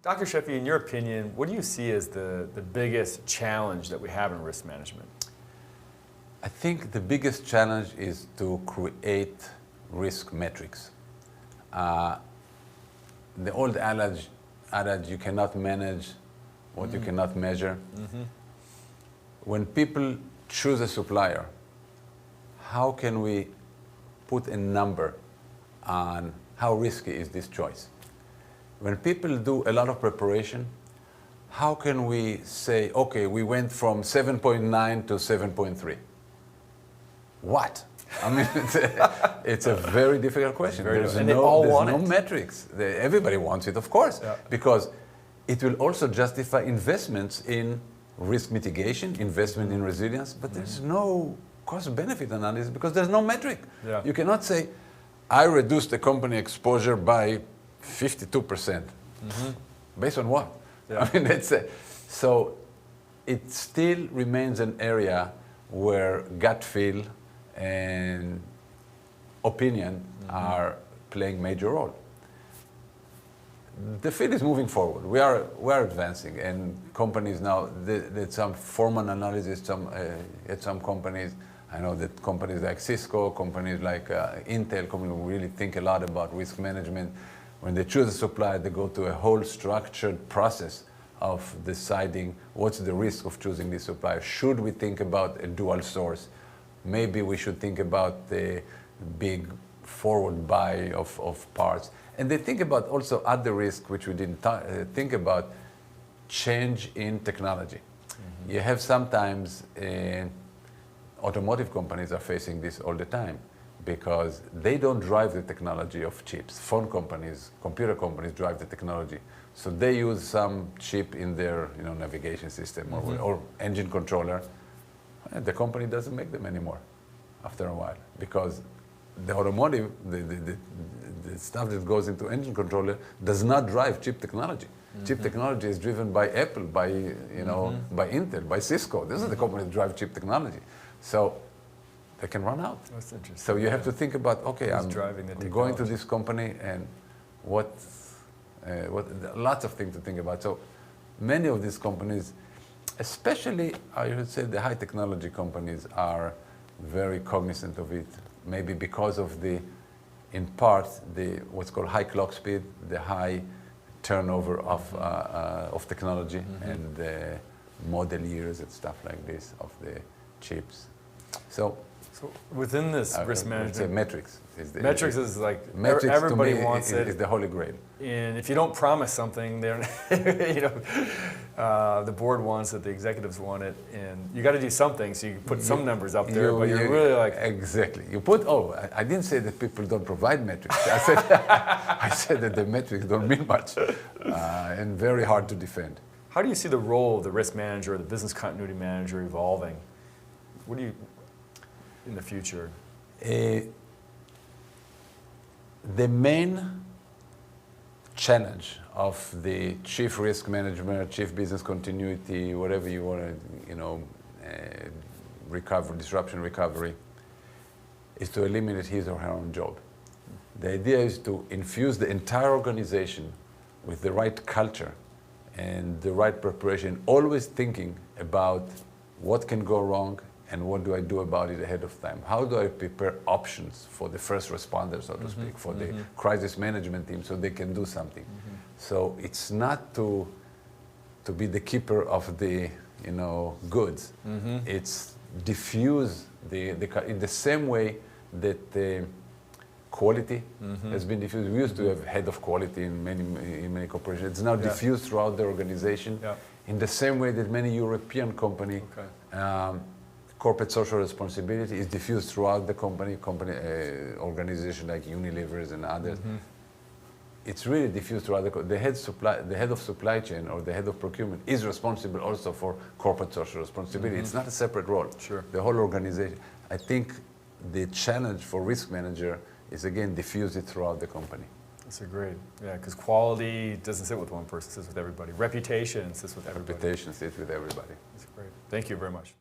Dr. Sheffi, in your opinion, what do you see as the biggest challenge that we have in risk management? I think the biggest challenge is to create risk metrics. The old adage, you cannot manage what you cannot measure. When people choose a supplier, how can we put a number on how risky is this choice? When people do a lot of preparation, how can we say, okay, we went from 7.9 to 7.3? What? I mean, it's a very difficult question. There's no metrics. Everybody wants it, of course, because it will also justify investments in risk mitigation, investment in resilience, but there's no cost-benefit analysis because there's no metric. You cannot say, I reduced the company exposure by 52%. Based on what? I mean, so it still remains an area where gut feel and opinion are playing major role. The field is moving forward. We are advancing, and companies now, there's some formal analysis at some companies. I know that companies like Cisco, companies like Intel, companies who really think a lot about risk management. When they choose a supplier, they go to a whole structured process of deciding what's the risk of choosing this supplier. Should we think about a dual source? Maybe we should think about the big forward buy of parts. And they think about also other risks which we didn't think about, change in technology. You have sometimes, automotive companies are facing this all the time because they don't drive the technology of chips. Phone companies, computer companies drive the technology. So they use some chip in their navigation system or engine controller. The company doesn't make them anymore after a while because the automotive, the stuff that goes into engine controller does not drive chip technology. Chip technology is driven by Apple, by by Intel, by Cisco. These are the companies that drive chip technology. So they can run out. That's interesting. So you have to think about, okay, I'm going to this company and lots of things to think about. So many of these companies, especially I would say the high technology companies, are very cognizant of it. Maybe because of in part, what's called high clock speed, the high turnover of technology and the model years and stuff like this of the chips. So within this risk management, metrics is like metrics everybody to me wants it. Is the holy grail. And if you don't promise something, then the board wants it, the executives want it, and you got to do something. So you put some numbers up there, but you're really like exactly. You put I didn't say that people don't provide metrics. I said that the metrics don't mean much and very hard to defend. How do you see the role of the risk manager or the business continuity manager evolving? What do you in the future? The main challenge of the chief risk manager, chief business continuity, whatever you want to, disruption recovery, is to eliminate his or her own job. The idea is to infuse the entire organization with the right culture and the right preparation, always thinking about what can go wrong and what do I do about it ahead of time? How do I prepare options for the first responders, so to speak, for the crisis management team so they can do something? So it's not to be the keeper of the goods. It's diffuse in the same way that the quality has been diffused. We used to have head of quality in many corporations. It's now diffused throughout the organization in the same way that many European companies corporate social responsibility is diffused throughout the company organization like Unilever's and others. It's really diffused throughout the head of supply chain or the head of procurement is responsible also for corporate social responsibility. It's not a separate role. Sure. The whole organization. I think the challenge for risk manager is again diffuse it throughout the company. That's great. Yeah, because quality doesn't sit with one person, it sits with everybody. Reputation sits with everybody. Reputation sits with everybody. That's great. Thank you very much.